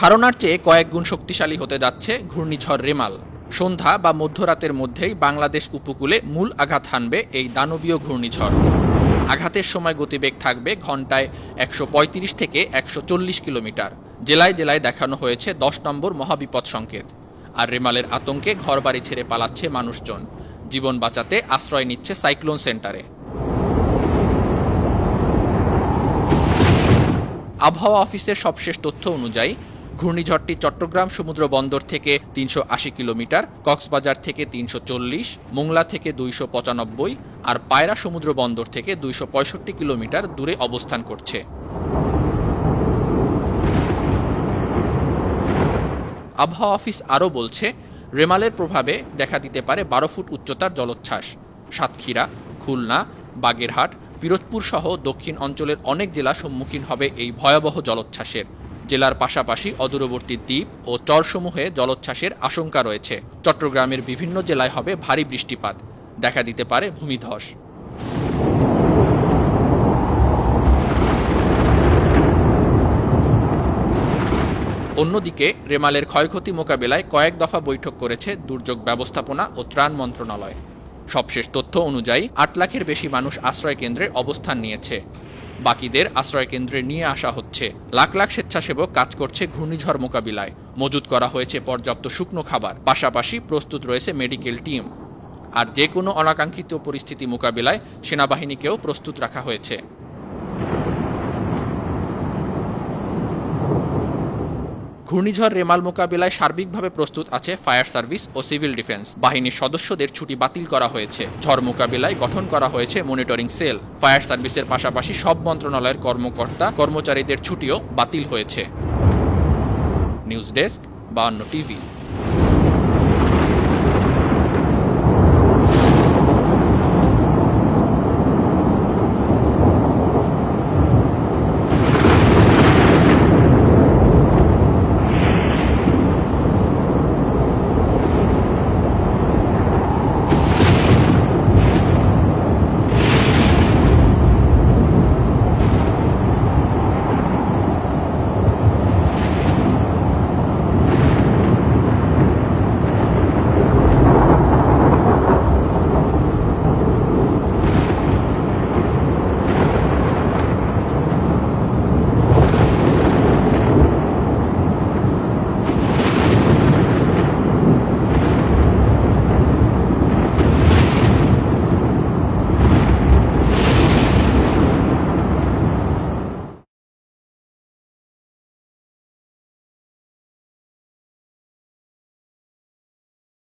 ধারণার চেয়ে কয়েক গুণ শক্তিশালী হতে যাচ্ছে ঘূর্ণিঝড় রেমাল। সন্ধ্যা বা মধ্যরাতের মধ্যেই বাংলাদেশ উপকূলে মূল আঘাত হানবে এই দানবীয় ঘূর্ণিঝড়। আঘাতের সময় গতিবেগ থাকবে ঘন্টায় ১৩৫ থেকে ১৪০ কিলোমিটার। জেলায় জেলায় দেখানো হয়েছে ১০ নম্বর মহাবিপদ সংকেত। আর রেমালের আতঙ্কে ঘরবাড়ি ছেড়ে পালাচ্ছে মানুষজন। জীবন বাঁচাতে আশ্রয় নিচ্ছে সাইক্লোন সেন্টারে। আবহাওয়া অফিসের সবশেষ তথ্য অনুযায়ী ঘূর্ণিঝড়টি চট্টগ্রাম সমুদ্র বন্দর থেকে ৩৮০ কিলোমিটার, কক্সবাজার থেকে ৩৪০, মোংলা থেকে ২৯৫ আর পায়রা সমুদ্র বন্দর থেকে ২৬৫ কিলোমিটার দূরে অবস্থান করছে। আবহাওয়া অফিস আরও বলছে, রেমালের প্রভাবে দেখা দিতে পারে ১২ ফুট উচ্চতার জলোচ্ছ্বাস। সাতক্ষীরা, খুলনা, বাগেরহাট, পিরোজপুর সহ দক্ষিণ অঞ্চলের অনেক জেলা সম্মুখীন হবে এই ভয়াবহ জলোচ্ছ্বাসের। জেলার পাশাপাশি অদূরবর্তী দ্বীপ ও চরসমূহে জলোচ্ছ্বাসের আশঙ্কা রয়েছে। চট্টগ্রামের বিভিন্ন জেলায় হবে ভারী বৃষ্টিপাত, দেখা দিতে পারে ভূমিধস। অন্যদিকে রেমালের ক্ষয়ক্ষতি মোকাবেলায় কয়েক দফা বৈঠক করেছে দুর্যোগ ব্যবস্থাপনা ও ত্রাণ মন্ত্রণালয়। সবশেষ তথ্য অনুযায়ী ৮ লাখের বেশি মানুষ আশ্রয়কেন্দ্রে অবস্থান নিয়েছে। বাকিদের আশ্রয়কেন্দ্রে নিয়ে আসা হচ্ছে। লাখ লাখ স্বেচ্ছাসেবক কাজ করছে ঘূর্ণিঝড় মোকাবিলায়। মজুত করা হয়েছে পর্যাপ্ত শুকনো খাবার, পাশাপাশি প্রস্তুত রয়েছে মেডিকেল টিম। আর যে কোনো অনাকাঙ্ক্ষিত পরিস্থিতি মোকাবিলায় সেনাবাহিনীকেও প্রস্তুত রাখা হয়েছে। ঘূর্ণিঝড় রেমাল মোকাবিলায় সার্বিকভাবে প্রস্তুত আছে ফায়ার সার্ভিস ও সিভিল ডিফেন্স বাহিনীর সদস্যদের ছুটি বাতিল করা হয়েছে। ঝড় মোকাবিলায় গঠন করা হয়েছে মনিটরিং সেল। ফায়ার সার্ভিসের পাশাপাশি সব মন্ত্রণালয়ের কর্মকর্তা কর্মচারীদের ছুটিও বাতিল হয়েছে। News desk, 52 TV.